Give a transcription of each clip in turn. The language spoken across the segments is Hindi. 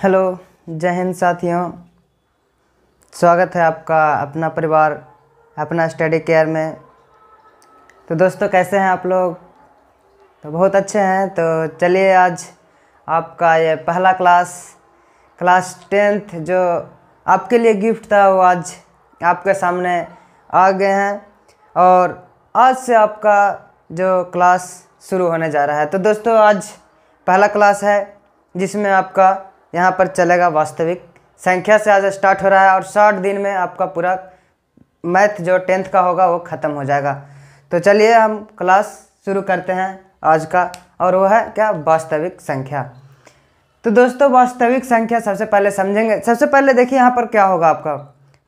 हेलो, जय हिंद साथियों। स्वागत है आपका अपना परिवार अपना स्टडी केयर में। तो दोस्तों, कैसे हैं आप लोग? तो बहुत अच्छे हैं। तो चलिए, आज आपका ये पहला क्लास 10th जो आपके लिए गिफ्ट था वो आज आपके सामने आ गए हैं और आज से आपका जो क्लास शुरू होने जा रहा है। तो दोस्तों, आज पहला क्लास है जिसमें आपका यहाँ पर चलेगा वास्तविक संख्या से आज स्टार्ट हो रहा है और 60 दिन में आपका पूरा मैथ जो 10th का होगा वो ख़त्म हो जाएगा। तो चलिए हम क्लास शुरू करते हैं आज का, और वो है क्या? वास्तविक संख्या। तो दोस्तों, वास्तविक संख्या सबसे पहले समझेंगे। सबसे पहले देखिए यहाँ पर क्या होगा आपका,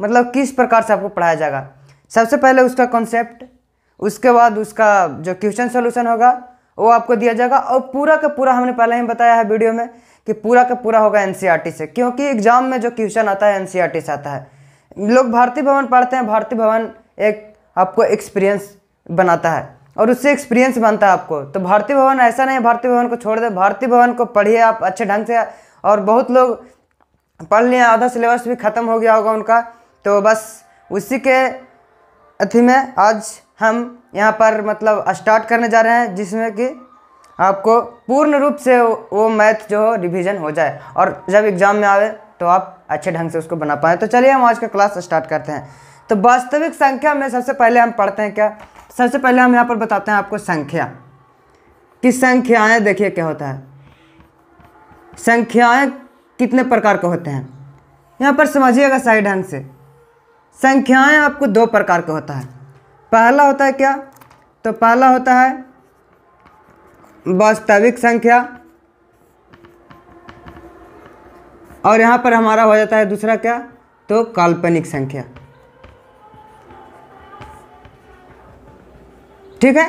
मतलब किस प्रकार से आपको पढ़ाया जाएगा। सबसे पहले उसका कॉन्सेप्ट, उसके बाद उसका जो क्वेश्चन सोल्यूशन होगा वो आपको दिया जाएगा और पूरा का पूरा हमने पहले ही बताया है वीडियो में कि पूरा का पूरा होगा एनसीईआरटी से, क्योंकि एग्जाम में जो क्वेश्चन आता है एनसीईआरटी से आता है। लोग भारती भवन पढ़ते हैं, भारती भवन एक आपको एक्सपीरियंस बनाता है और उससे एक्सपीरियंस बनता है आपको। तो भारती भवन ऐसा नहीं है भारती भवन को छोड़ दे, भारती भवन को पढ़िए आप अच्छे ढंग से। और बहुत लोग पढ़ लिए, आधा सिलेबस भी ख़त्म हो गया होगा उनका। तो बस उसी के अथी में आज हम यहाँ पर मतलब स्टार्ट करने जा रहे हैं, जिसमें कि आपको पूर्ण रूप से वो मैथ जो हो रिवीजन हो जाए और जब एग्ज़ाम में आवे तो आप अच्छे ढंग से उसको बना पाएँ। तो चलिए हम आज का क्लास स्टार्ट करते हैं। तो वास्तविक संख्या में सबसे पहले हम पढ़ते हैं क्या, सबसे पहले हम यहाँ पर बताते हैं आपको संख्या कि संख्याएँ देखिए क्या होता है। संख्याएँ कितने प्रकार के होते हैं यहाँ पर समझिएगा सही ढंग से। संख्याएँ आपको दो प्रकार का होता है। पहला होता है क्या? तो पहला होता है वास्तविक संख्या और यहाँ पर हमारा हो जाता है दूसरा क्या? तो काल्पनिक संख्या। ठीक है,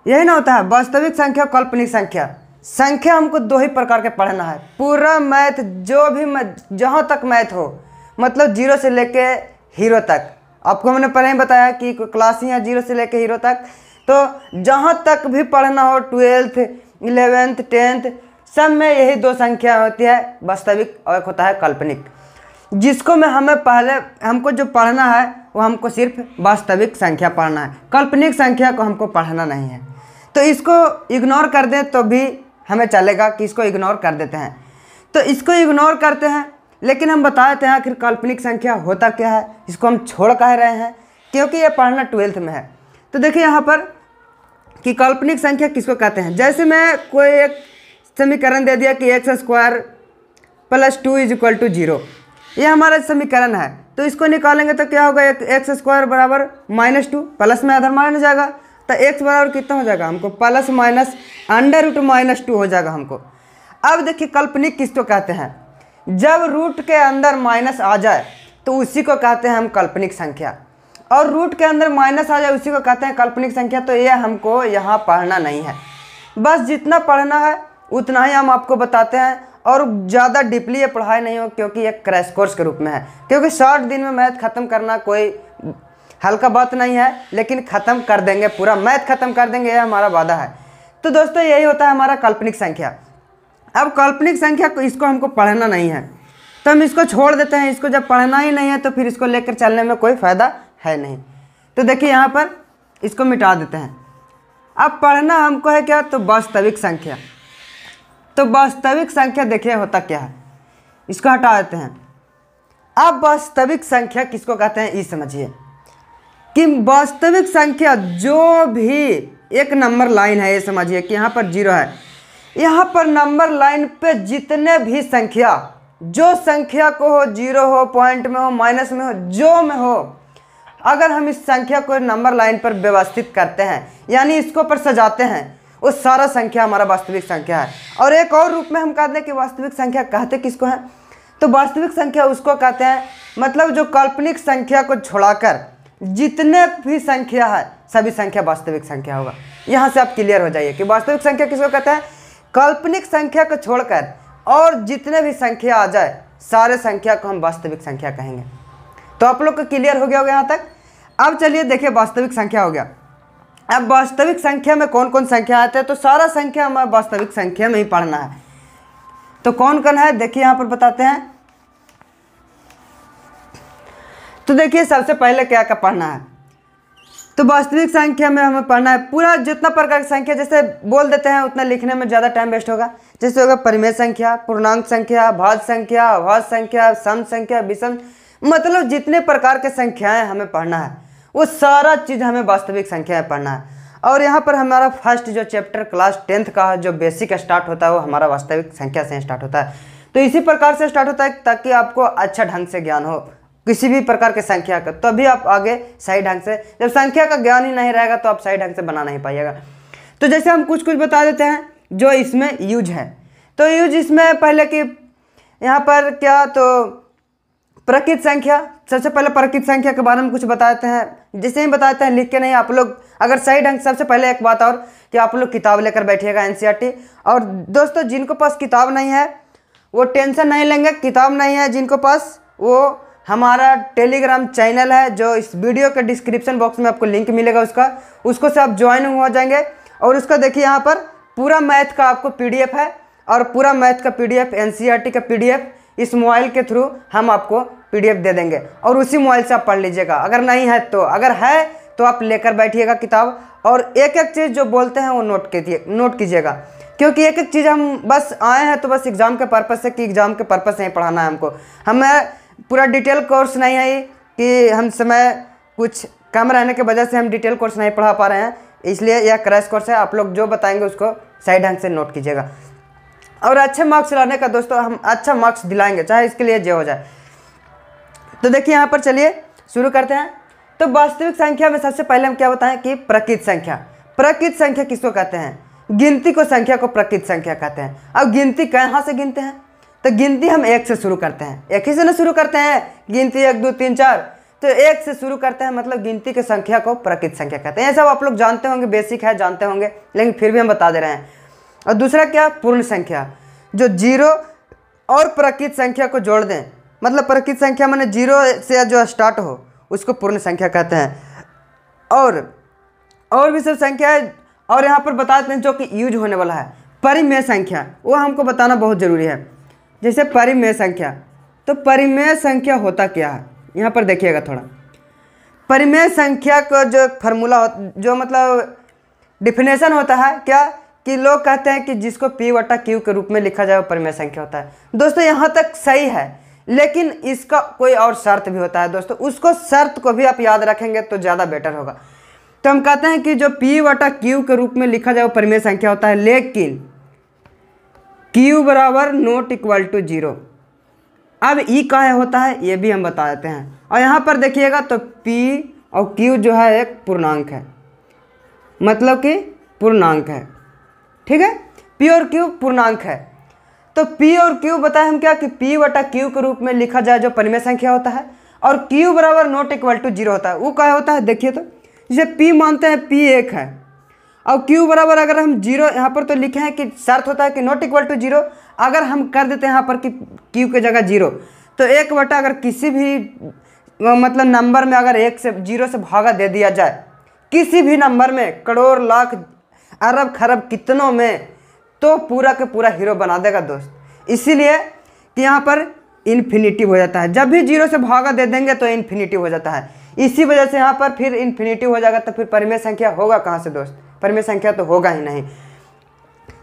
यही ना होता है वास्तविक संख्या, काल्पनिक संख्या। संख्या हमको दो ही प्रकार के पढ़ना है। पूरा मैथ जो भी जहाँ तक मैथ हो, मतलब 0 से लेके हीरो तक। आपको मैंने पहले ही बताया कि क्लास ही है 0 से लेके हीरो तक। तो जहाँ तक भी पढ़ना हो, 12th 11th 10th सब में यही दो संख्या होती है, वास्तविक और एक होता है काल्पनिक। जिसको में हमको जो पढ़ना है वो हमको सिर्फ वास्तविक संख्या पढ़ना है, काल्पनिक संख्या को हमको पढ़ना नहीं है। तो इसको इग्नोर कर दें तो भी हमें चलेगा कि इसको इग्नोर कर देते हैं। तो इसको इग्नोर करते हैं, लेकिन हम बताते हैं आखिर काल्पनिक संख्या होता क्या है, इसको हम छोड़ कह रहे हैं क्योंकि ये पढ़ना 12th में है। तो देखिए यहाँ पर कि काल्पनिक संख्या किसको कहते हैं। जैसे मैं कोई एक समीकरण दे दिया कि x² + 2 = 0, ये हमारा समीकरण है। तो इसको निकालेंगे तो क्या होगा? x² बराबर -2, प्लस में आधा माइनस जाएगा तो x बराबर कितना हो जाएगा हमको? प्लस माइनस √-2 हो जाएगा हमको। अब देखिए काल्पनिक किसको कहते हैं? जब रूट के अंदर माइनस आ जाए तो उसी को कहते हैं हम काल्पनिक संख्या, और रूट के अंदर माइनस आ जाए उसी को कहते हैं काल्पनिक संख्या। तो ये हमको यहाँ पढ़ना नहीं है, बस जितना पढ़ना है उतना ही हम आपको बताते हैं और ज़्यादा डीपली ये पढ़ाई नहीं हो, क्योंकि ये क्रैश कोर्स के रूप में है। क्योंकि 60 दिन में मैथ ख़त्म करना कोई हल्का बात नहीं है, लेकिन ख़त्म कर देंगे, पूरा मैथ ख़त्म कर देंगे, ये हमारा वादा है। तो दोस्तों, यही होता है हमारा काल्पनिक संख्या। अब काल्पनिक संख्या को इसको हमको पढ़ना नहीं है तो हम इसको छोड़ देते हैं। इसको जब पढ़ना ही नहीं है तो फिर इसको लेकर चलने में कोई फ़ायदा है नहीं। तो देखिए यहाँ पर इसको मिटा देते हैं। अब पढ़ना हमको है क्या? तो वास्तविक संख्या। तो वास्तविक संख्या देखिए होता क्या है, इसको हटा देते हैं। अब वास्तविक संख्या किसको कहते हैं ये समझिए कि वास्तविक संख्या जो भी एक नंबर लाइन है, ये समझिए कि यहाँ पर 0 है, यहाँ पर नंबर लाइन पे जितने भी संख्या, जो संख्या को हो, 0 हो, पॉइंट में हो, माइनस में हो, जो में हो, अगर हम इस संख्या को नंबर लाइन पर व्यवस्थित करते हैं, यानी इसको पर सजाते हैं, वो सारा संख्या हमारा वास्तविक संख्या है। और एक और रूप में हम कहते हैं कि वास्तविक संख्या कहते किसको हैं? तो वास्तविक संख्या उसको कहते हैं, मतलब जो काल्पनिक संख्या को छोड़ाकर जितने भी संख्या है सभी संख्या वास्तविक संख्या होगा। यहाँ से आप क्लियर हो जाइए कि वास्तविक संख्या किसको कहते हैं? काल्पनिक संख्या को छोड़कर और जितने भी संख्या आ जाए सारे संख्या को हम वास्तविक संख्या कहेंगे। तो आप लोग को क्लियर हो गया होगा यहाँ तक। अब चलिए देखिए, वास्तविक संख्या हो गया। अब वास्तविक संख्या में कौन कौन संख्या आते हैं? तो सारा संख्या हमें वास्तविक संख्या में ही पढ़ना है। तो कौन कौन है देखिए यहाँ पर बताते हैं। तो देखिए सबसे पहले क्या क्या पढ़ना है, तो वास्तविक संख्या में हमें पढ़ना है पूरा जितना प्रकार की संख्या, जैसे बोल देते हैं उतना लिखने में ज़्यादा टाइम वेस्ट होगा। जैसे होगा परिमेय संख्या, पूर्णांक संख्या, भाज्य संख्या, अभाज्य संख्या, सम संख्या, विषम, मतलब जितने प्रकार के संख्याएं हमें पढ़ना है वो सारा चीज़ हमें वास्तविक संख्या में पढ़ना है। और यहाँ पर हमारा फर्स्ट जो चैप्टर क्लास 10th का जो बेसिक स्टार्ट होता है वो हमारा वास्तविक संख्या से स्टार्ट होता है। तो इसी प्रकार से स्टार्ट होता है ताकि आपको अच्छा ढंग से ज्ञान हो किसी भी प्रकार के संख्या का, तभी आप आगे सही ढंग से, जब संख्या का ज्ञान ही नहीं रहेगा तो आप सही ढंग से बना नहीं पाइएगा। तो जैसे हम कुछ कुछ बता देते हैं जो इसमें यूज है। तो यूज इसमें पहले कि यहाँ पर क्या, तो प्रकृत संख्या, सबसे पहले प्रकृत संख्या के बारे में कुछ बताते हैं। जैसे ही बताते हैं लिख के नहीं, आप लोग अगर सही ढंग, सबसे पहले एक बात और कि आप लोग किताब लेकर बैठिएगा एनसीईआरटी। और दोस्तों जिनको पास किताब नहीं है वो टेंशन नहीं लेंगे, किताब नहीं है जिनको पास, वो हमारा टेलीग्राम चैनल है जो इस वीडियो के डिस्क्रिप्शन बॉक्स में आपको लिंक मिलेगा उसको से आप ज्वाइन हो जाएंगे। और उसका देखिए यहाँ पर पूरा मैथ का आपको पीडीएफ है, और पूरा मैथ का पीडीएफ, एनसीईआरटी का पीडीएफ इस मोबाइल के थ्रू हम आपको पीडीएफ दे देंगे और उसी मोबाइल से आप पढ़ लीजिएगा। अगर नहीं है तो, अगर है तो आप लेकर बैठिएगा किताब, और एक एक चीज़ जो बोलते हैं वो नोट कीजिएगा, क्योंकि एक एक चीज़ हम बस आए हैं तो बस एग्ज़ाम के पर्पज़ से, कि एग्ज़ाम के पर्पज़ से ही पढ़ाना है हमको। हमें पूरा डिटेल कोर्स नहीं है कि हम समय कुछ कम रहने की वजह से हम डिटेल कोर्स नहीं पढ़ा पा रहे हैं, इसलिए यह क्रैश कोर्स है। आप लोग जो बताएंगे उसको सही ढंग से नोट कीजिएगा, और अच्छे मार्क्स लाने का दोस्तों हम अच्छा मार्क्स दिलाएंगे, चाहे इसके लिए जो हो जाए। तो देखिए यहाँ पर चलिए शुरू करते हैं। तो वास्तविक संख्या में सबसे पहले हम क्या बताएं कि प्रकृत संख्या। प्रकृत संख्या किसको कहते हैं? गिनती को संख्या को प्रकृत संख्या कहते हैं। अब गिनती कहाँ से गिनते हैं? तो गिनती हम एक से शुरू करते हैं, एक ही से ना शुरू करते हैं गिनती 1 2 3 4, तो एक से शुरू करते हैं, मतलब गिनती की संख्या को प्रकृत संख्या कहते हैं। ये सब आप लोग जानते होंगे, बेसिक है, जानते होंगे, लेकिन फिर भी हम बता दे रहे हैं। और दूसरा क्या, पूर्ण संख्या, जो जीरो और प्रकृत संख्या को जोड़ दें, मतलब प्रकृत संख्या माने जीरो से जो स्टार्ट हो उसको पूर्ण संख्या कहते हैं। और भी सब संख्या है, और यहाँ पर बताते हैं जो कि यूज होने वाला है परिमेय संख्या, वो हमको बताना बहुत ज़रूरी है। जैसे परिमेय संख्या, तो परिमेय संख्या होता क्या है यहाँ पर देखिएगा थोड़ा। परिमेय संख्या का जो फार्मूला जो मतलब डिफिनेशन होता है क्या, कि लोग कहते हैं कि जिसको P/Q के रूप में लिखा जाए वो परिमेय संख्या होता है। दोस्तों यहाँ तक सही है, लेकिन इसका कोई और शर्त भी होता है दोस्तों, उसको शर्त को भी आप याद रखेंगे तो ज़्यादा बेटर होगा। तो हम कहते हैं कि जो P/Q के रूप में लिखा जाए वो परिमेय संख्या होता है, लेकिन Q बराबर नॉट इक्वल टू 0। अब E काहे होता है ये भी हम बता देते हैं। और यहाँ पर देखिएगा तो P और Q जो है एक पूर्णांक है, मतलब कि पूर्णांक है, ठीक है। P और Q पूर्णांक है, तो P और Q बताएं हम क्या कि P/Q के रूप में लिखा जाए जो परिमेय संख्या होता है, और Q बराबर नॉट इक्वल टू 0 होता है। वो क्या होता है देखिए, तो जैसे P मानते हैं P 1 है, और Q बराबर अगर हम 0 यहाँ पर तो लिखे हैं कि शर्त होता है कि नॉट इक्वल टू 0, अगर हम कर देते हैं यहाँ पर कि Q की जगह 0, तो 1 अगर किसी भी मतलब नंबर में अगर 0 से भागा दे दिया जाए, किसी भी नंबर में, करोड़ लाख अरब खरब कितनों में, तो पूरा के पूरा हीरो बना देगा दोस्त। इसीलिए कि यहाँ पर इन्फिनिटी हो जाता है, जब भी 0 से भागा दे देंगे तो इन्फिनिटी हो जाता है। इसी वजह से यहाँ पर फिर इन्फिनिटी हो जाएगा, तो फिर परिमेय संख्या होगा कहाँ से दोस्त? परिमेय संख्या तो होगा ही नहीं।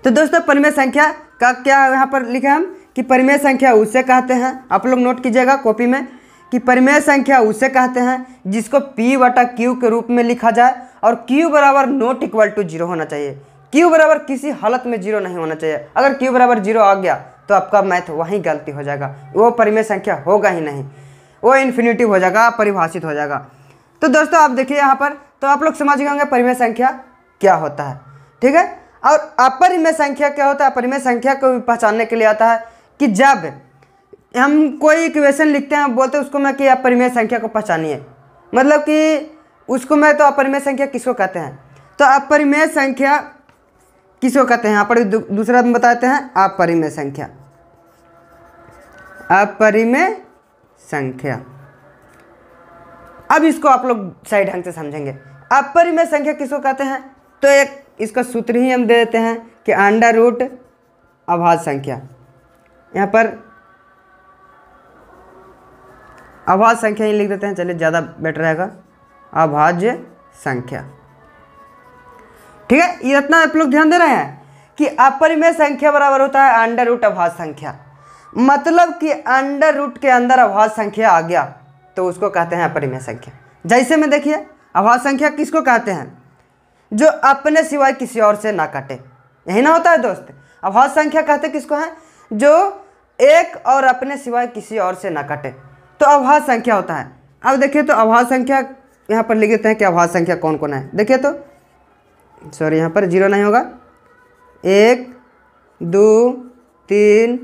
तो दोस्तों परिमेय संख्या का क्या यहाँ पर लिखा हम कि परिमेय संख्या उसे कहते हैं, आप लोग नोट कीजिएगा कॉपी में, कि परिमेय संख्या उसे कहते हैं जिसको P/Q के रूप में लिखा जाए, और Q बराबर नॉट इक्वल टू 0 होना चाहिए। Q बराबर किसी हालत में 0 नहीं होना चाहिए। अगर Q बराबर 0 आ गया तो आपका मैथ वहीं गलती हो जाएगा, वो परिमेय संख्या होगा ही नहीं, वो इन्फिनिटी हो जाएगा, परिभाषित हो जाएगा। तो दोस्तों आप देखिए यहाँ पर, तो आप लोग समझ गए होंगे परिमेय संख्या क्या होता है, ठीक है। और अपरिमेय संख्या क्या होता है? अपरिमेय संख्या को भी पहचानने के लिए आता है कि जब हम कोई इक्वेशन लिखते हैं, बोलते हैं उसको मैं कि अपरिमेय संख्या को पहचानिए, मतलब कि उसको मैं, तो अपरिमेय संख्या किसको कहते हैं? तो अपरिमेय संख्या किसको कहते हैं? यहाँ पर दूसरा हम बताते हैं अपरिमेय संख्या। अपरिमेय संख्या, अब इसको आप लोग सही ढंग से समझेंगे। अपरिमेय संख्या किसको कहते हैं? तो एक इसका सूत्र ही हम दे देते हैं कि अंडर रूट अभाज्य संख्या, यहाँ पर अभाज्य संख्या ही लिख देते हैं, चलिए ज़्यादा बेटर रहेगा, अभाज्य संख्या। ठीक है, ये इतना आप लोग ध्यान दे रहे हैं कि अपरिमेय संख्या बराबर होता है अंडर रूट अभाज्य संख्या। मतलब कि अंडर रूट के अंदर अभाज्य संख्या आ गया तो उसको कहते हैं अपरिमेय संख्या। जैसे में देखिए, अभाज्य संख्या किसको कहते हैं? जो अपने सिवाय किसी और से ना कटे, यही ना होता है दोस्त। अभाज्य संख्या कहते किसको है? जो एक और अपने सिवाय किसी और से ना कटे, तो अभाज्य संख्या होता है। अब देखिए तो अभाज्य संख्या यहाँ पर लिख देते हैं कि अभाज्य संख्या कौन कौन है। देखिए तो सॉरी, यहाँ पर 0 नहीं होगा, 1 2 3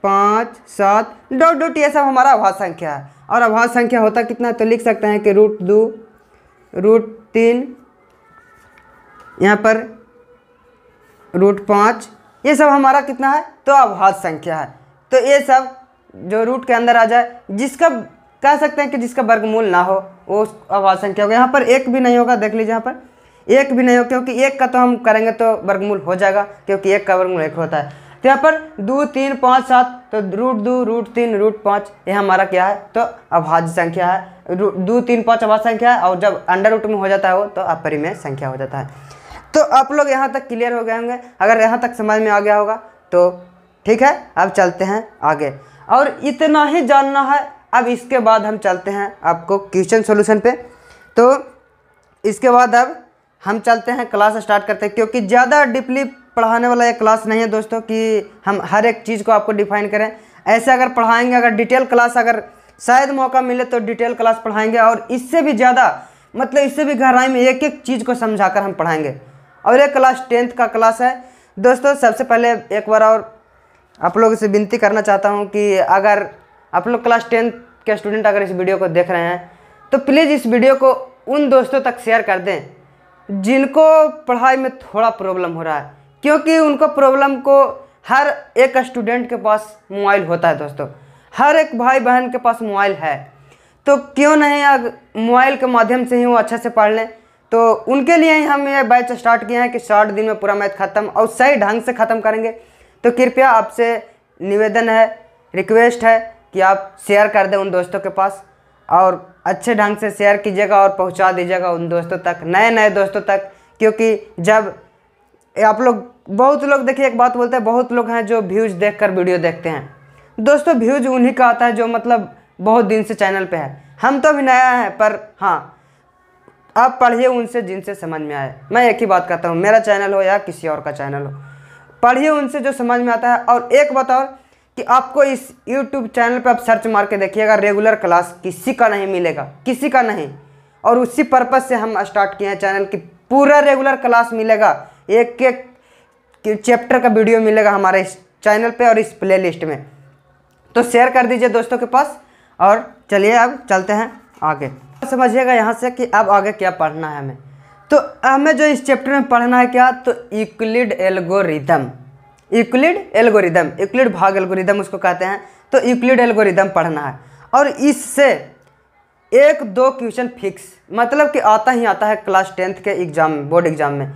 5 7 डॉट डॉट, ये सब हमारा अभाज्य संख्या है। और अभाज्य संख्या होता कितना? तो लिख सकते हैं कि √2 √3, यहाँ पर √5, ये सब हमारा कितना है? तो अभाज्य संख्या है। तो ये सब जो रूट के अंदर आ जाए, जिसका कह सकते हैं कि जिसका वर्गमूल ना हो, वो अभाज्य संख्या होगा। यहाँ पर 1 भी नहीं होगा, देख लीजिए यहाँ पर 1 भी नहीं हो, क्योंकि 1 का तो हम करेंगे तो वर्गमूल हो जाएगा, क्योंकि 1 का वर्गमूल 1 होता है। तो यहाँ पर 2 3 5 7, तो √2 √3 √5 ये हमारा क्या है? तो अभाज्य संख्या है। 2 3 5 अभाज्य संख्या है, और जब अंडर रूट में हो जाता है वो तो अपरिमेय संख्या हो जाता है। तो आप लोग यहाँ तक क्लियर हो गए होंगे। अगर यहाँ तक समझ में आ गया होगा तो ठीक है, अब चलते हैं आगे। और इतना ही जानना है। अब इसके बाद हम चलते हैं आपको क्वेश्चन सॉल्यूशन पे। तो इसके बाद अब हम चलते हैं, क्लास स्टार्ट करते हैं, क्योंकि ज़्यादा डीपली पढ़ाने वाला ये क्लास नहीं है दोस्तों कि हम हर एक चीज़ को आपको डिफाइन करें। ऐसे अगर पढ़ाएंगे, अगर डिटेल क्लास, अगर शायद मौका मिले तो डिटेल क्लास पढ़ाएंगे, और इससे भी ज़्यादा मतलब इससे भी गहराई में एक एक चीज़ को समझाकर हम पढ़ाएंगे। और ये क्लास 10th का क्लास है दोस्तों। सबसे पहले एक बार और आप लोगों से विनती करना चाहता हूँ कि अगर आप लोग क्लास 10th के स्टूडेंट अगर इस वीडियो को देख रहे हैं तो प्लीज़ इस वीडियो को उन दोस्तों तक शेयर कर दें जिनको पढ़ाई में थोड़ा प्रॉब्लम हो रहा है, क्योंकि उनको प्रॉब्लम को हर एक स्टूडेंट के पास मोबाइल होता है दोस्तों। हर एक भाई बहन के पास मोबाइल है, तो क्यों नहीं मोबाइल के माध्यम से ही वो अच्छे से पढ़ लें। तो उनके लिए ही हम ये बैच स्टार्ट किए हैं कि 60 दिन में पूरा मैथ ख़त्म, और सही ढंग से ख़त्म करेंगे। तो कृपया आपसे निवेदन है, रिक्वेस्ट है कि आप शेयर कर दें उन दोस्तों के पास, और अच्छे ढंग से शेयर कीजिएगा और पहुंचा दीजिएगा उन दोस्तों तक, नए नए दोस्तों तक। क्योंकि जब आप लोग, बहुत लोग देखिए एक बात बोलते हैं, बहुत लोग हैं जो व्यूज़ देखकर वीडियो देखते हैं। दोस्तों व्यूज़ उन्हीं का आता है जो मतलब बहुत दिन से चैनल पे है। हम तो अभी नया है, पर हाँ आप पढ़िए उनसे जिनसे समझ में आए। मैं एक ही बात कहता हूँ, मेरा चैनल हो या किसी और का चैनल हो, पढ़िए उनसे जो समझ में आता है। और एक बात और कि आपको इस YouTube चैनल पे आप सर्च मार के देखिएगा, रेगुलर क्लास किसी का नहीं मिलेगा, किसी का नहीं। और उसी पर्पज़ से हम स्टार्ट किए हैं चैनल की, पूरा रेगुलर क्लास मिलेगा, एक एक चैप्टर का वीडियो मिलेगा हमारे इस चैनल पे और इस प्लेलिस्ट में। तो शेयर कर दीजिए दोस्तों के पास। और चलिए अब चलते हैं आगे। समझिएगा यहाँ से कि अब आगे क्या पढ़ना है हमें। तो हमें जो इस चैप्टर में पढ़ना है क्या, तो Euclid algorithm, Euclid algorithm, Euclid भाग एल्गोरिदम उसको कहते हैं। तो यूक्लिड एल्गोरिदम पढ़ना है, और इससे 1-2 क्वेश्चन फिक्स मतलब कि आता ही आता है क्लास 10th के एग्ज़ाम, बोर्ड एग्ज़ाम में।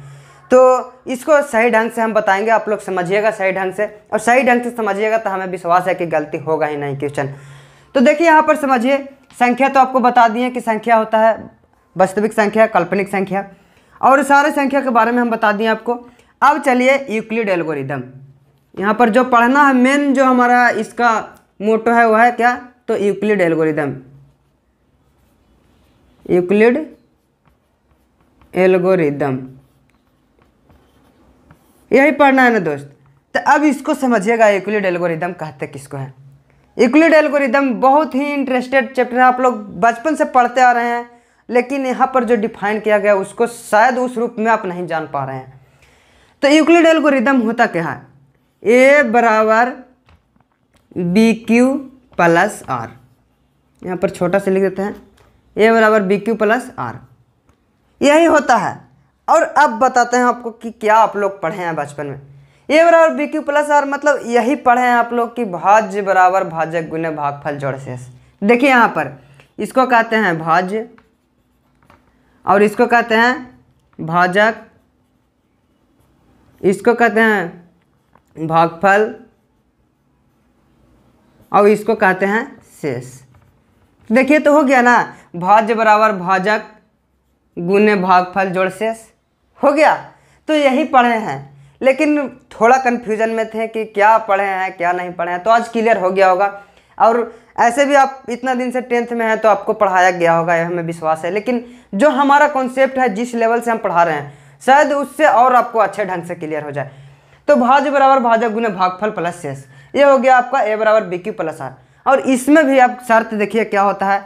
तो इसको सही ढंग से हम बताएंगे, आप लोग समझिएगा सही ढंग से, और सही ढंग से समझिएगा तो हमें विश्वास है कि गलती होगा ही नहीं क्वेश्चन। तो देखिए यहाँ पर समझिए, संख्या तो आपको बता दिए कि संख्या होता है वास्तविक संख्या, काल्पनिक संख्या, और सारे संख्या के बारे में हम बता दिए आपको। अब चलिए यूक्लिड एल्गोरिदम, यहाँ पर जो पढ़ना है मेन जो हमारा इसका मोटो है वो है क्या, तो यूक्लिड एल्गोरिदम, यूक्लिड एल्गोरिदम यही पढ़ना है ना दोस्त। तो अब इसको समझिएगा, यूक्लिड एल्गोरिदम कहते किसको है। यूक्लिड एल्गोरिदम बहुत ही इंटरेस्टेड चैप्टर है, आप लोग बचपन से पढ़ते आ रहे हैं, लेकिन यहाँ पर जो डिफाइन किया गया उसको शायद उस रूप में आप नहीं जान पा रहे हैं। तो यूक्लिड एल्गोरिदम होता क्या है, A बराबर BQ प्लस R, यहाँ पर छोटा से लिख देते हैं, A बराबर BQ प्लस R, यही होता है। और अब बताते हैं आपको कि क्या आप लोग पढ़े हैं बचपन में। A बराबर BQ प्लस R मतलब यही पढ़े हैं आप लोग कि भाज्य बराबर भाजक गुने भागफल जोड़ शेष। देखिए यहाँ पर इसको कहते हैं भाज्य, और इसको कहते हैं भाजक, इसको कहते हैं भागफल, और इसको कहते हैं शेष। देखिए तो हो गया ना, भाज्य बराबर भाजक गुने भागफल जोड़ शेष, हो गया। तो यही पढ़े हैं, लेकिन थोड़ा कन्फ्यूजन में थे कि क्या पढ़े हैं क्या नहीं पढ़े हैं, तो आज क्लियर हो गया होगा। और ऐसे भी आप इतना दिन से 10th में हैं तो आपको पढ़ाया गया होगा, यह हमें विश्वास है। लेकिन जो हमारा कॉन्सेप्ट है, जिस लेवल से हम पढ़ा रहे हैं, शायद उससे और आपको अच्छे ढंग से क्लियर हो जाए। तो भाज्य बराबर भाजक गुने भागफल प्लस शेष, ये हो गया आपका ए बराबर बी क्यू प्लस आर। और इसमें भी आप शर्त देखिए क्या होता है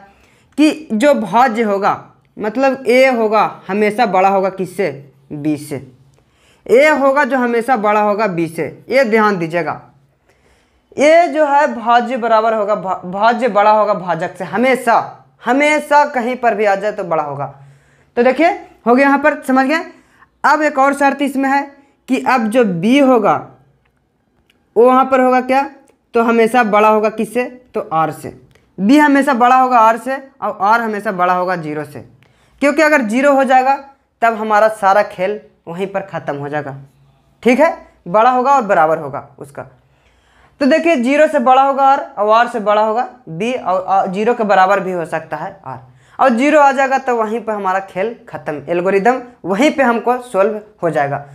कि जो भाज्य होगा, मतलब ए होगा हमेशा बड़ा होगा किससे, बी से। ए होगा जो हमेशा बड़ा होगा बी से, ये ध्यान दीजिएगा। ए जो है भाज्य बराबर होगा, भाज्य बड़ा होगा भाजक से, हमेशा हमेशा कहीं पर भी आ जाए तो बड़ा होगा। तो देखिए हो गया, यहाँ पर समझ गए। अब एक और शर्त इसमें है कि अब जो बी होगा वो वहाँ पर होगा क्या, तो हमेशा बड़ा होगा किससे, तो आर से। बी हमेशा बड़ा होगा आर से, और आर हमेशा बड़ा होगा 0 से, क्योंकि अगर 0 हो जाएगा तब हमारा सारा खेल वहीं पर ख़त्म हो जाएगा। ठीक है, बड़ा होगा और बराबर होगा उसका। तो देखिए 0 से बड़ा होगा आर, और आर से बड़ा होगा बी, और 0 के बराबर भी हो सकता है आर, और 0 आ जाएगा तो वहीं पर हमारा खेल खत्म, एल्गोरिदम वहीं पे हमको सोल्व हो जाएगा।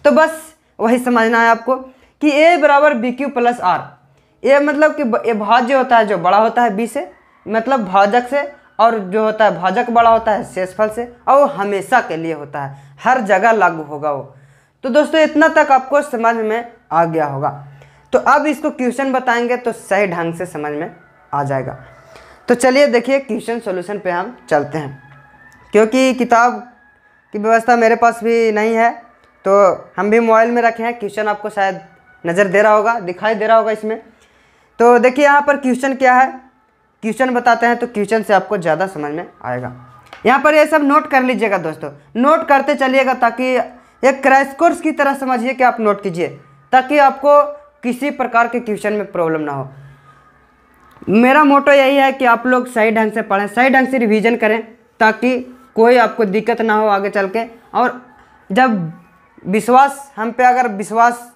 तो बस वही समझना है आपको कि ए बराबर बी क्यू प्लस आर। ये मतलब कि ये भाज्य होता है जो बड़ा होता है बी से, मतलब भाजक से, और जो होता है भाजक बड़ा होता है शेषफल से, और वो हमेशा के लिए होता है, हर जगह लागू होगा वो। तो दोस्तों इतना तक आपको समझ में आ गया होगा। तो अब इसको क्वेश्चन बताएंगे तो सही ढंग से समझ में आ जाएगा। तो चलिए देखिए क्वेश्चन सॉल्यूशन पे हम चलते हैं, क्योंकि किताब की व्यवस्था मेरे पास भी नहीं है, तो हम भी मोबाइल में रखे हैं। क्वेश्चन आपको शायद नज़र दे रहा होगा, दिखाई दे रहा होगा इसमें। तो देखिए यहाँ पर क्वेश्चन क्या है, क्वेश्चन बताते हैं तो क्वेश्चन से आपको ज़्यादा समझ में आएगा। यहाँ पर ये सब नोट कर लीजिएगा दोस्तों, नोट करते चलिएगा, ताकि एक क्रैश कोर्स की तरह समझिए कि आप नोट कीजिए, ताकि आपको किसी प्रकार के क्वेश्चन में प्रॉब्लम ना हो। मेरा मोटो यही है कि आप लोग सही ढंग से पढ़ें, सही ढंग से रिवीजन करें, ताकि कोई आपको दिक्कत ना हो आगे चल के। और जब विश्वास हम पे अगर विश्वास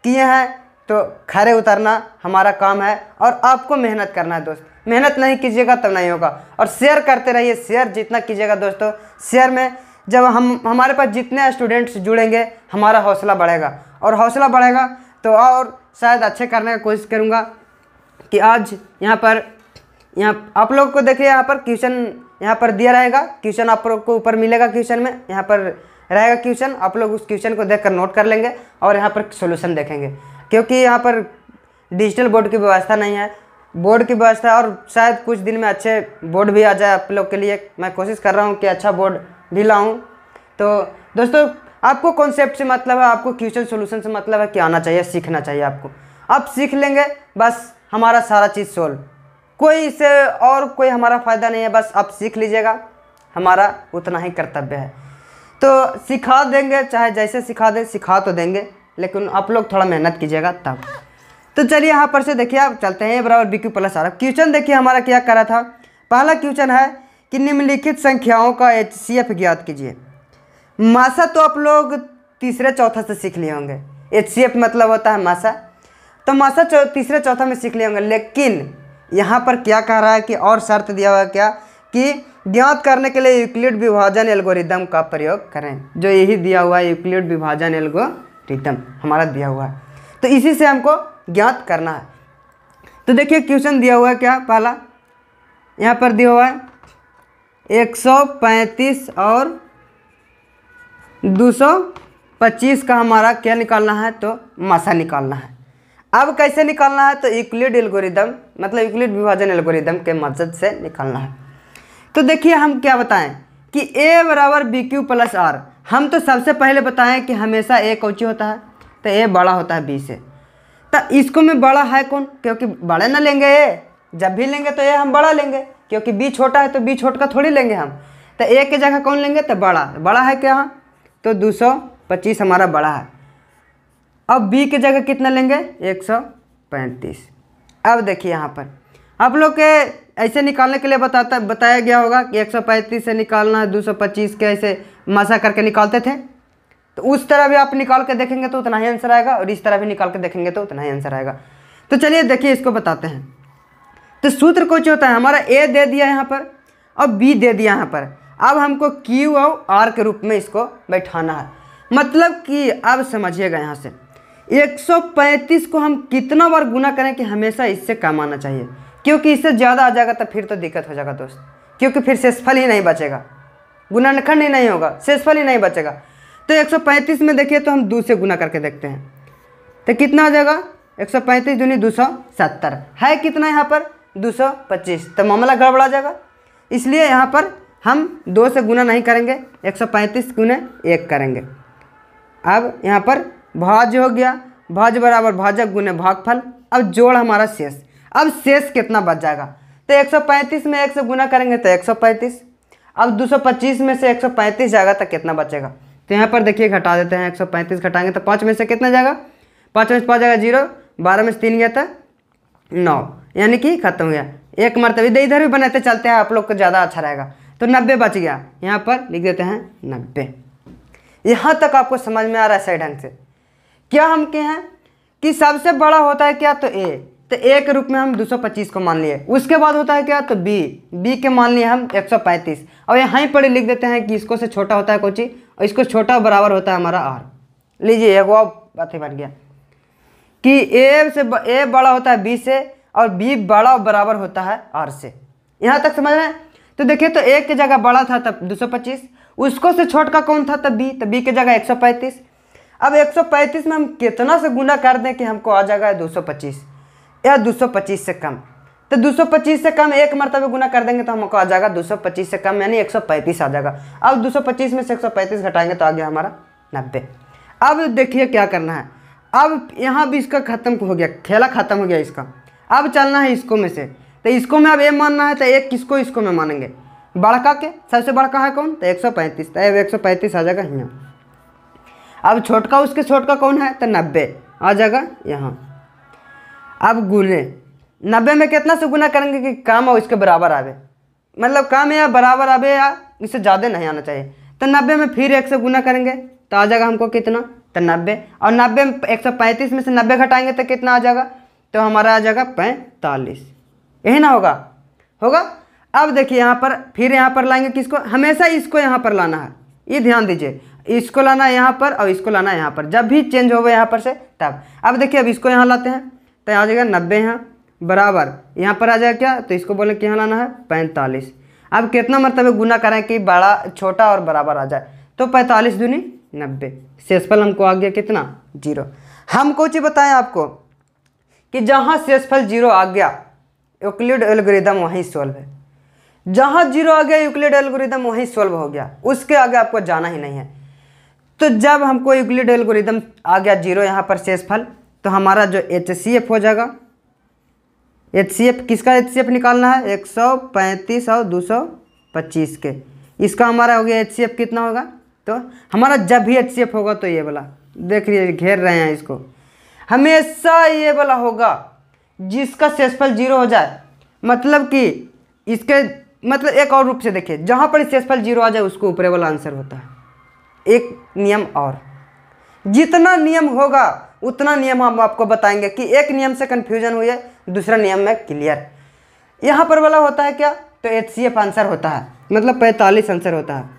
किए हैं तो खरे उतरना हमारा काम है, और आपको मेहनत करना है दोस्त। मेहनत नहीं कीजिएगा तब नहीं होगा। और शेयर करते रहिए, शेयर जितना कीजिएगा दोस्तों, शेयर में जब हमारे पास जितने स्टूडेंट्स जुड़ेंगे हमारा हौसला बढ़ेगा, और हौसला बढ़ेगा तो और शायद अच्छे करने की कोशिश करूँगा। कि आज यहाँ आप लोग को देखिए, यहाँ पर क्वेश्चन यहाँ पर दिया रहेगा, क्वेश्चन आप लोग को ऊपर मिलेगा, क्वेश्चन में यहाँ पर रहेगा क्वेश्चन, आप लोग उस क्वेश्चन को देखकर नोट कर लेंगे और यहाँ पर सॉल्यूशन देखेंगे। क्योंकि यहाँ पर डिजिटल बोर्ड की व्यवस्था नहीं है, बोर्ड की व्यवस्था, और शायद कुछ दिन में अच्छे बोर्ड भी आ जाए आप लोग के लिए। मैं कोशिश कर रहा हूँ कि अच्छा बोर्ड भी लाऊँ। तो दोस्तों आपको कॉन्सेप्ट से मतलब है, आपको क्वेश्चन सॉल्यूशन से मतलब है कि आना चाहिए, सीखना चाहिए आपको। आप सीख लेंगे बस हमारा सारा चीज़ सोल्व, कोई इससे और कोई हमारा फ़ायदा नहीं है, बस आप सीख लीजिएगा, हमारा उतना ही कर्तव्य है। तो सिखा देंगे, चाहे जैसे सिखा दें, सिखा तो देंगे, लेकिन आप लोग थोड़ा मेहनत कीजिएगा तब। तो चलिए यहाँ पर से देखिए आप चलते हैं, ए बराबर B Q plus R. Question देखिए हमारा क्या करा था। पहला क्वेश्चन है कि निम्नलिखित संख्याओं का HCF ज्ञात कीजिए। मासा तो आप लोग तीसरे चौथा से सीख लिए होंगे, HCF मतलब होता है मासा, तो मासा तीसरे चौथा में सीख लिए होंगे। लेकिन यहाँ पर क्या कह रहा है कि और शर्त दिया हुआ है क्या, कि ज्ञात करने के लिए यूक्लिड विभाजन एल्गोरिदम का प्रयोग करें। जो यही दिया हुआ है यूक्लिड विभाजन एल्गोरिदम हमारा दिया हुआ है, तो इसी से हमको ज्ञात करना है। तो देखिए क्वेश्चन दिया हुआ है क्या, पहला यहाँ पर दिया हुआ है 135 और 225 का हमारा क्या निकालना है, तो मासा निकालना है। अब कैसे निकालना है, तो यूक्लिड एल्गोरिदम मतलब यूक्लिड विभाजन एल्गोरिदम के मदद से निकालना है। तो देखिए हम क्या बताएं कि a बराबर बी क्यू प्लस आर। हम तो सबसे पहले बताएं कि हमेशा a कौची होता है, तो a बड़ा होता है b से। तो इसको में बड़ा है कौन, क्योंकि बड़े ना लेंगे a, जब भी लेंगे तो a हम बड़ा लेंगे, क्योंकि b छोटा है तो b छोटा थोड़ी लेंगे हम। तो a की जगह कौन लेंगे, तो बड़ा है क्या, तो 225 हमारा बड़ा है। अब b की जगह कितना लेंगे, 135। अब देखिए यहाँ पर आप लोग के ऐसे निकालने के लिए बताया गया होगा कि 135 से निकालना है 225 के, ऐसे मासा करके निकालते थे। तो उस तरह भी आप निकाल के देखेंगे तो उतना ही आंसर आएगा, और इस तरह भी निकाल के देखेंगे तो उतना ही आंसर आएगा। तो चलिए देखिए इसको बताते हैं। तो सूत्र कुछ होता है, हमारा ए दे दिया यहाँ पर और बी दे दिया यहाँ पर। अब हमको क्यू और आर के रूप में इसको बैठाना है। मतलब कि अब समझिएगा, यहाँ से 135 को हम कितना बार गुना करें कि हमेशा इससे कम आना चाहिए, क्योंकि इससे ज़्यादा आ जाएगा तो फिर तो दिक्कत हो जाएगा दोस्त, क्योंकि फिर शेषफल ही नहीं बचेगा, गुणनखंड ही नहीं होगा, शेषफल ही नहीं बचेगा। तो 135 में देखिए तो हम 2 से गुना करके देखते हैं तो कितना आ जाएगा, 135 दूनी 270 है, कितना यहाँ पर 225, तो मामला गड़बड़ा जाएगा। इसलिए यहाँ पर हम 2 से गुना नहीं करेंगे, 135 गुने 1 करेंगे। अब यहाँ पर भाज्य हो गया, भाज्य बराबर भाजक गुने भागफल। अब जोड़ हमारा शेष, अब शेष कितना बच जाएगा, तो 135 में 1 से गुना करेंगे तो 135। अब 225 में से 135 जाएगा तो कितना बचेगा, तो यहाँ पर देखिए घटा देते हैं, 135 घटाएंगे तो 5 में से कितना जाएगा, 5 में से 5 जाएगा 0, 12 में से 3 गया था 9, यानी कि खत्म हो गया। एक मरतबा इधर भी बनाते चलते हैं, आप लोग को ज़्यादा अच्छा रहेगा। तो 90 बच गया, यहाँ पर लिख देते हैं 90। यहाँ तक आपको समझ में आ रहा है सही ढंग से। क्या हम कहे हैं कि सबसे बड़ा होता है क्या, तो ए, तो ए के रूप में हम 225 को मान लिए। उसके बाद होता है क्या, तो बी के मान लिए हम 135, और यहाँ पर लिख देते हैं कि इसको से छोटा होता है कोची, और इसको छोटा बराबर होता है हमारा आर। लीजिए एक वो बात ही बन गया कि ए बड़ा होता है बी से, और बी बड़ा और बराबर होता है आर से। यहाँ तक समझ रहे हैं। तो देखिए, तो ए की जगह बड़ा था तब 225, उसको से छोटा कौन था, तब बी, तो बी की जगह 135। अब 135 में हम कितना से गुना कर दें कि हमको आ जाएगा 225 या 225 से कम। तो 225 से कम एक मरतबा गुना कर देंगे तो हमको आ जाएगा 225 से कम, यानी 135 आ जाएगा। अब 225 में से 135 घटाएंगे तो आ गया हमारा 90। अब देखिए क्या करना है, अब यहाँ भी इसका खत्म हो गया, खेला खत्म हो गया इसका। अब चलना है इसको में से, तो इसको में अब ए मानना है, तो एक किसको इसको में मानेंगे, बड़का के, सबसे बड़का है कौन, तो 135, तो 135 आ जाएगा यहाँ। अब छोटका उसके छोटका कौन है, तो 90 आ जाएगा यहाँ। अब गुने 90 में कितना से गुना करेंगे कि काम और इसके बराबर आवे, मतलब काम या बराबर आवे या इससे ज़्यादा नहीं आना चाहिए। तो 90 में फिर 1 से गुना करेंगे तो आ जाएगा हमको कितना, तो 90, और 90 में 135 में से 90 घटाएंगे तो कितना आ जाएगा, तो हमारा आ जाएगा 45। यही ना होगा। अब देखिए यहाँ पर फिर यहाँ पर लाएंगे किसको, हमेशा इसको यहाँ पर लाना है, ये ध्यान दीजिए, इसको लाना है यहाँ पर और इसको लाना है यहाँ पर, जब भी चेंज होगा यहाँ पर से तब। अब देखिए, अब इसको यहाँ लाते हैं तो आ जाएगा 90 यहाँ बराबर, यहाँ पर आ जाएगा क्या, तो इसको बोले कि यहाँ लाना है 45। अब कितना मरतबा गुना करें कि बड़ा छोटा और बराबर आ जाए, तो 45 दूनी 90, शेषफल हमको आ गया कितना, 0। हम कुछ बताएं आपको कि जहाँ शेषफल 0 आ गया यूक्लिड एल्गोरिदम वहीं सॉल्व है। जहाँ 0 आ गया यूक्लिड एल्गोरिदम वहीं सॉल्व हो गया, उसके आगे आपको जाना ही नहीं है। तो जब हमको यूक्लिड एल्गोरिदम आ गया 0 यहाँ पर शेषफल, तो हमारा जो HCF हो जाएगा, HCF किसका HCF निकालना है, 135 और 225 के, इसका हमारा हो गया HCF कितना होगा। तो हमारा जब भी HCF होगा तो ये वाला देख लीजिए, घेर रहे हैं इसको, हमेशा ये वाला होगा जिसका शेषफल 0 हो जाए। मतलब कि इसके मतलब एक और रूप से देखिए, जहाँ पर शेषफल 0 आ जाए उसको ऊपरे वाला आंसर होता है। एक नियम और, जितना नियम होगा उतना नियम हम आपको बताएंगे कि एक नियम से कन्फ्यूजन हुई है, दूसरा नियम में क्लियर। यहाँ पर वाला होता है क्या, तो HCF आंसर होता है, मतलब 45 आंसर होता है।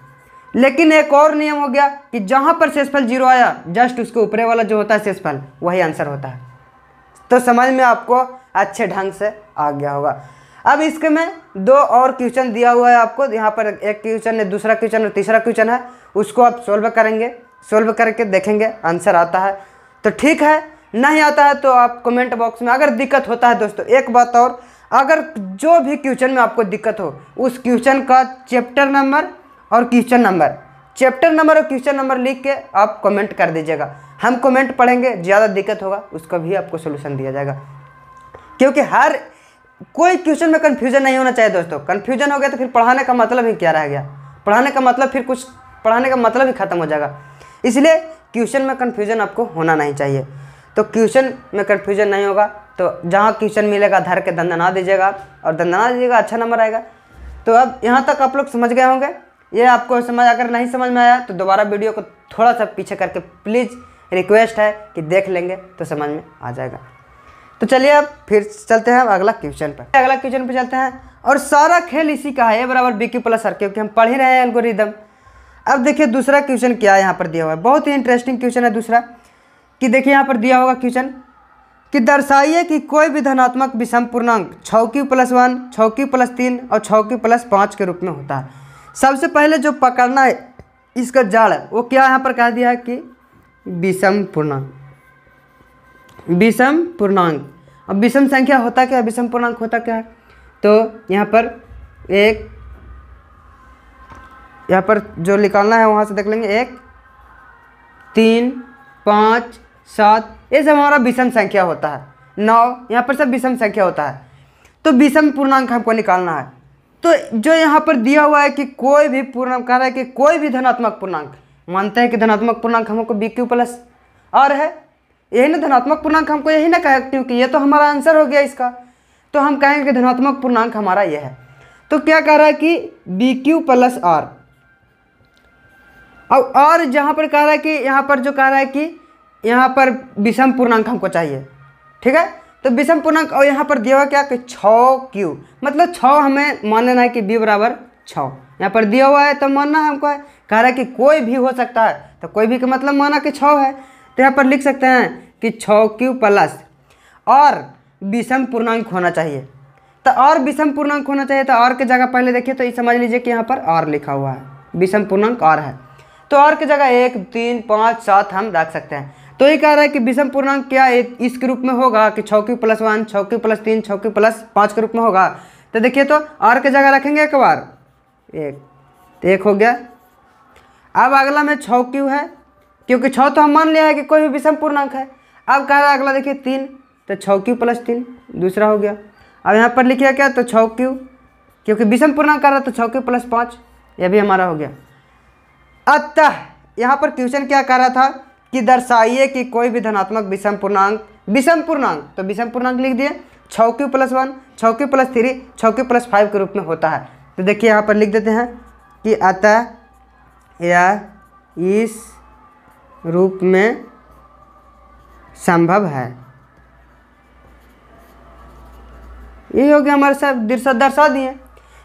लेकिन एक और नियम हो गया कि जहाँ पर शेषफल 0 आया जस्ट उसके ऊपरे वाला जो होता है शेषफल वही आंसर होता है। तो समझ में आपको अच्छे ढंग से आ गया होगा। अब इसके में 2 और क्वेश्चन दिया हुआ है आपको, यहाँ पर एक क्वेश्चन है, दूसरा क्वेश्चन और तीसरा क्वेश्चन है, उसको आप सोल्व करेंगे, सोल्व करके देखेंगे आंसर आता है तो ठीक है, नहीं आता है तो आप कमेंट बॉक्स में, अगर दिक्कत होता है दोस्तों एक बात और, अगर जो भी क्वेश्चन में आपको दिक्कत हो उस क्वेश्चन का चैप्टर नंबर और क्वेश्चन नंबर, चैप्टर नंबर और क्वेश्चन नंबर लिख के आप कमेंट कर दीजिएगा, हम कमेंट पढ़ेंगे, ज़्यादा दिक्कत होगा उसका भी आपको सोल्यूशन दिया जाएगा। क्योंकि हर कोई क्वेश्चन में कन्फ्यूजन नहीं होना चाहिए दोस्तों, कन्फ्यूजन हो गया तो फिर पढ़ाने का मतलब ही क्या रह गया, पढ़ाने का मतलब फिर कुछ, पढ़ाने का मतलब ही खत्म हो जाएगा। इसलिए क्वेश्चन में कन्फ्यूजन आपको होना नहीं चाहिए। तो क्वेश्चन में कन्फ्यूजन नहीं होगा तो जहाँ क्वेश्चन मिलेगा धर के दंदना दीजिएगा और दंदना दीजिएगा, अच्छा नंबर आएगा। तो अब यहाँ तक आप लोग समझ गए होंगे। ये आपको समझ, अगर नहीं समझ में आया तो दोबारा वीडियो को थोड़ा सा पीछे करके प्लीज़ रिक्वेस्ट है कि देख लेंगे तो समझ में आ जाएगा। तो चलिए अब फिर चलते हैं अगला क्वेश्चन पर। अगला क्वेश्चन पे चलते हैं और सारा खेल इसी का है, A = BQ + R, क्योंकि हम पढ़ ही रहे हैं एल्गोरिदम। अब देखिए दूसरा क्वेश्चन क्या यहाँ पर दिया हुआ है, बहुत ही इंटरेस्टिंग क्वेश्चन है दूसरा। कि देखिए यहाँ पर दिया होगा क्वेश्चन कि दर्शाइए कि कोई भी धनात्मक विषम पूर्णांक 6q + 1, 6q + 3 और 6q + 5 के रूप में होता है। सबसे पहले जो पकड़ना है इसका जाड़ वो क्या यहाँ पर कह दिया है कि विषम पूर्णांक। विषम पूर्णांक, अब विषम संख्या होता क्या है, विषम पूर्णांक होता क्या है, तो यहाँ पर जो निकालना है वहाँ से देख लेंगे 1, 3, 5, 7, ये सब हमारा विषम संख्या होता है। 9, यहाँ पर सब विषम संख्या होता है। तो विषम पूर्णांक हमको निकालना है। तो जो यहाँ पर दिया हुआ है कि कोई भी पूर्णांक, कह रहा है कि कोई भी धनात्मक पूर्णांक, मानते हैं कि धनात्मक पूर्णांक हमको BQ + R है, यही ना धनात्मक पूर्णांक हमको यही ना कहे, क्योंकि ये तो हमारा आंसर हो गया इसका। तो हम कहेंगे कि धनात्मक पूर्णांक हमारा ये है। तो क्या कह रहा है कि BQ + R, और जहाँ पर कह रहा है कि यहाँ पर जो कह रहा है कि यहाँ पर विषम पूर्णांक हमको चाहिए, ठीक है। तो विषम पूर्णांक और यहाँ पर दिया हुआ क्या कि 6q, मतलब 6 हमें मान लेना है कि B = 6, यहाँ पर दिया हुआ है तो मानना है हमको है। कह रहा है कि कोई भी हो सकता है, तो कोई भी का मतलब माना कि 6 है, तो यहाँ पर लिख सकते हैं कि 6q + और विषम पूर्णांक होना चाहिए। तो और विषम पूर्णांक होना चाहिए, तो और की जगह पहले देखिए तो ये समझ लीजिए कि यहाँ पर R लिखा हुआ है, विषम पूर्णांक R है, तो R की जगह 1, 3, 5, 7 हम रख सकते हैं। तो ये कह रहा है कि विषम पूर्णांक क्या इसके रूप में होगा कि 6q + 1, 6q + 3, 6q + 5 के रूप में होगा। तो देखिए तो R की जगह रखेंगे एक बार 1, तो 1 हो गया। अब अगला में 6q है, क्योंकि 6 तो हम मान लिया है कि कोई भी विषम पूर्णांक है। अब कह रहा है अगला देखिए 3, तो 6q + 3 दूसरा हो गया। अब यहाँ पर लिखिए क्या, तो 6q, क्योंकि विषम पूर्णांक कर रहा है तो 6q + 5, यह भी हमारा हो गया। अतः यहाँ पर क्वेश्चन क्या कर रहा था कि दर्शाइए कि कोई भी धनात्मक विषम पूर्णांक, तो विषम पूर्णांक लिख दिए 6q + 1, 6q + 3, 6q + 5 के रूप में होता है। तो देखिए यहाँ पर लिख देते हैं कि अतः यह इस रूप में संभव है। ये हो गया हमारे साथ दर्शा दिए।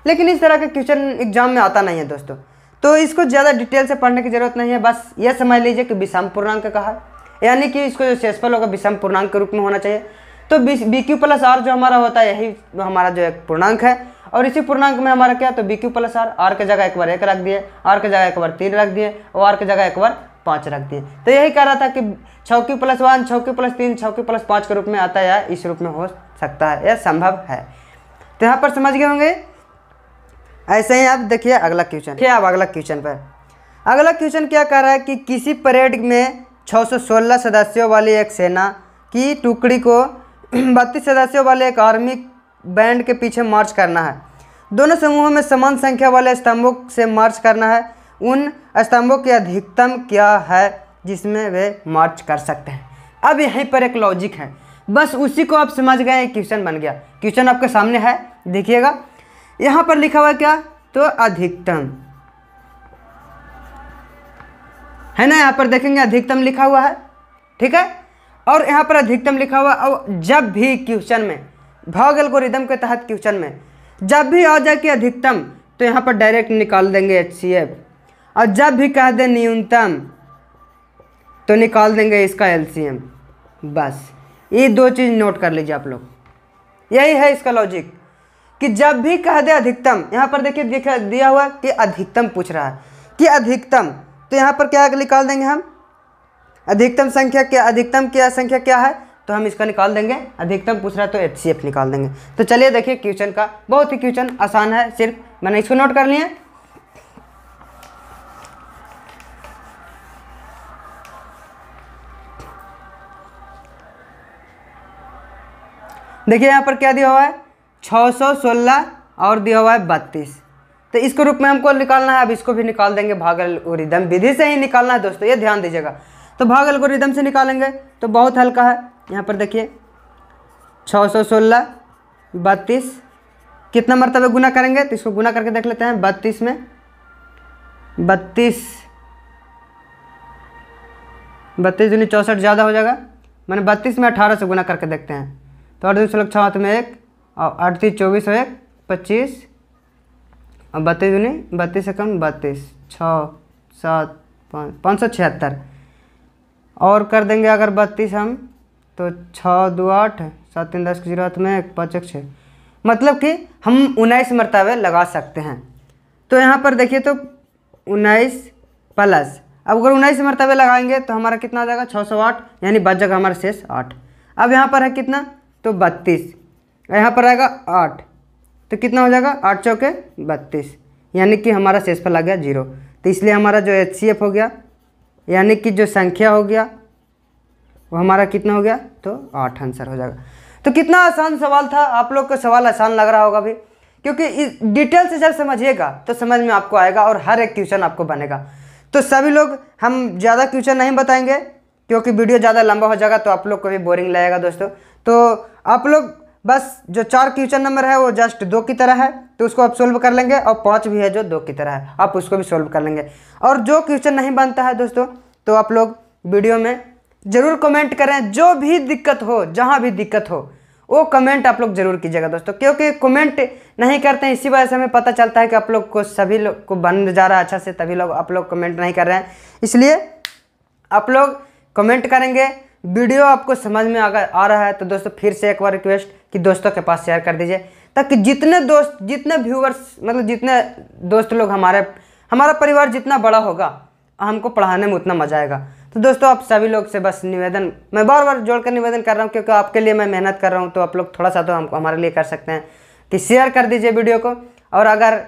लेकिन इस तरह का क्वेश्चन एग्जाम में आता नहीं है दोस्तों, तो इसको ज़्यादा डिटेल से पढ़ने की जरूरत नहीं है। बस ये समझ लीजिए कि विषम पूर्णांक कहा है, यानी कि इसको जो शेषफल होगा विषम पूर्णांक के रूप में होना चाहिए। तो BQ + R जो हमारा होता है यही हमारा जो एक पूर्णांक है, और इसी पूर्णांक में हमारा क्या, तो BQ + R, R की जगह एक बार 1 रख दिए, R की जगह एक बार 3 रख दिए, और R की जगह एक बार 5 रख दिए। तो यही कह रहा था कि 6q + 1, 6q + 3, 6q + 5 के रूप में आता है, या इस रूप में हो सकता है, यह संभव है। तो यहाँ पर समझ गए होंगे। ऐसे ही आप देखिए अगला क्वेश्चन, क्या अब अगला क्वेश्चन पर। अगला क्वेश्चन क्या कह रहा है कि किसी परेड में 616 सदस्यों वाली एक सेना की टुकड़ी को 32 सदस्यों वाले एक आर्मी बैंड के पीछे मार्च करना है। दोनों समूहों में समान संख्या वाले स्तंभों से मार्च करना है। उन स्तंभों की अधिकतम क्या है जिसमें वे मार्च कर सकते हैं। अब यहीं पर एक लॉजिक है, बस उसी को आप समझ गए, क्वेश्चन बन गया। क्वेश्चन आपके सामने है, देखिएगा यहाँ पर लिखा हुआ क्या, तो अधिकतम है ना, यहाँ पर देखेंगे अधिकतम लिखा हुआ है, ठीक है। और यहाँ पर अधिकतम लिखा हुआ, और जब भी क्वेश्चन में भाग एल्गोरिदम के तहत क्वेश्चन में जब भी आ जाए कि अधिकतम, तो यहाँ पर डायरेक्ट निकाल देंगे HCF, और जब भी कह दे न्यूनतम तो निकाल देंगे इसका LCM। बस ये 2 चीज़ नोट कर लीजिए आप लोग, यही है इसका लॉजिक कि जब भी कह दे अधिकतम, यहाँ पर देखिए दिया हुआ कि अधिकतम पूछ रहा है कि अधिकतम, तो यहाँ पर क्या निकाल देंगे हम, अधिकतम संख्या क्या, अधिकतम क्या संख्या क्या है, तो हम इसका निकाल देंगे। अधिकतम पूछ रहा है तो HCF निकाल देंगे। तो चलिए देखिए क्वेश्चन का, बहुत ही क्वेश्चन आसान है, सिर्फ मैंने इसको नोट कर लिया। देखिए यहाँ पर क्या दिया हुआ है, 616 और दिया हुआ है 32, तो इसके रूप में हमको निकालना है। अब इसको भी निकाल देंगे, भाग एल्गोरिदम विधि से ही निकालना है दोस्तों, ये ध्यान दीजिएगा। तो भाग एल्गोरिदम से निकालेंगे तो बहुत हल्का है। यहाँ पर देखिए 616 32 कितना मरतबे गुना करेंगे, तो इसको गुना करके देख लेते हैं। 32 में 32 दूनी 64 ज़्यादा हो जाएगा, मैंने 32 में 18 से गुना करके देखते हैं। तो 8×6 में 1 और 8×3 = 24 और 1 25 और 32×2 = 32 6 7 5 576 और कर देंगे अगर 32 हम तो 6×2 = 8 7×3 = 10 0 हाथ में 1 5 1 6 मतलब कि हम 19 मरतबे लगा सकते हैं। तो यहाँ पर देखिए तो 19 प्लस अब अगर 19 मरतबे लगाएंगे तो हमारा कितना आ जाएगा 608 यानी बच जाएगा हमारा शेष 8। अब यहाँ पर है कितना तो 32 यहाँ पर आएगा 8 तो कितना हो जाएगा 8 चौके 32 यानी कि हमारा शेषफल आ गया 0। तो इसलिए हमारा जो HCF हो गया यानी कि जो संख्या हो गया वो हमारा कितना हो गया तो 8 आंसर हो जाएगा। तो कितना आसान सवाल था, आप लोग को सवाल आसान लग रहा होगा भी, क्योंकि इस डिटेल से जब समझिएगा तो समझ में आपको आएगा और हर एक क्वेश्चन आपको बनेगा। तो सभी लोग हम ज़्यादा क्वेश्चन नहीं बताएंगे क्योंकि वीडियो ज़्यादा लंबा हो जाएगा तो आप लोग को भी बोरिंग लगेगा दोस्तों। तो आप लोग बस जो 4 क्वेश्चन नंबर है वो जस्ट 2 की तरह है तो उसको आप सोल्व कर लेंगे और 5 भी है जो 2 की तरह है आप उसको भी सोल्व कर लेंगे। और जो क्वेश्चन नहीं बनता है दोस्तों तो आप लोग वीडियो में ज़रूर कमेंट करें, जो भी दिक्कत हो जहाँ भी दिक्कत हो वो कमेंट आप लोग ज़रूर कीजिएगा दोस्तों, क्योंकि कमेंट नहीं करते हैं इसी वजह से हमें पता चलता है कि आप लोग को सभी लोग को बन जा रहा है अच्छा से, तभी लोग आप लोग कमेंट नहीं कर रहे हैं। इसलिए आप लोग कमेंट करेंगे, वीडियो आपको समझ में अगर आ रहा है तो दोस्तों फिर से एक बार रिक्वेस्ट कि दोस्तों के पास शेयर कर दीजिए ताकि जितने दोस्त जितने व्यूवर्स मतलब जितने दोस्त लोग हमारा परिवार जितना बड़ा होगा हमको पढ़ाने में उतना मज़ा आएगा। तो दोस्तों आप सभी लोग से बस निवेदन, मैं बार बार जोड़कर निवेदन कर रहा हूँ क्योंकि आपके लिए मैं मेहनत कर रहा हूँ, तो आप लोग थोड़ा सा तो हमको हमारे लिए कर सकते हैं कि शेयर कर दीजिए वीडियो को। और अगर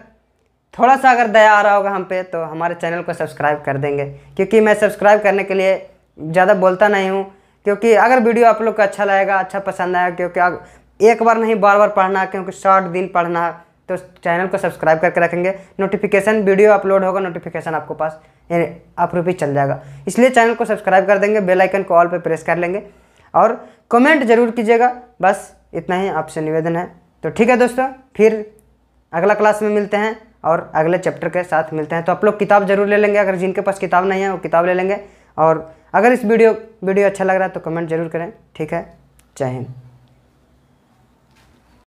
थोड़ा सा अगर दया आ रहा होगा हम पे तो हमारे चैनल को सब्सक्राइब कर देंगे, क्योंकि मैं सब्सक्राइब करने के लिए ज़्यादा बोलता नहीं हूँ, क्योंकि अगर वीडियो आप लोग को अच्छा लगेगा अच्छा पसंद आएगा, क्योंकि एक बार नहीं बार बार पढ़ना है, क्योंकि 60 दिन पढ़ना है, तो चैनल को सब्सक्राइब करके रखेंगे। नोटिफिकेशन वीडियो अपलोड होगा नोटिफिकेशन आपको पास आप रुपये चल जाएगा, इसलिए चैनल को सब्सक्राइब कर देंगे, बेल आइकन को ऑल पे प्रेस कर लेंगे और कमेंट जरूर कीजिएगा। बस इतना ही आपसे निवेदन है। तो ठीक है दोस्तों, फिर अगला क्लास में मिलते हैं और अगले चैप्टर के साथ मिलते हैं। तो आप लोग किताब जरूर ले लेंगे, अगर जिनके पास किताब नहीं है वो किताब ले लेंगे। और अगर इस वीडियो अच्छा लग रहा है तो कमेंट जरूर करें। ठीक है, जय हिंद।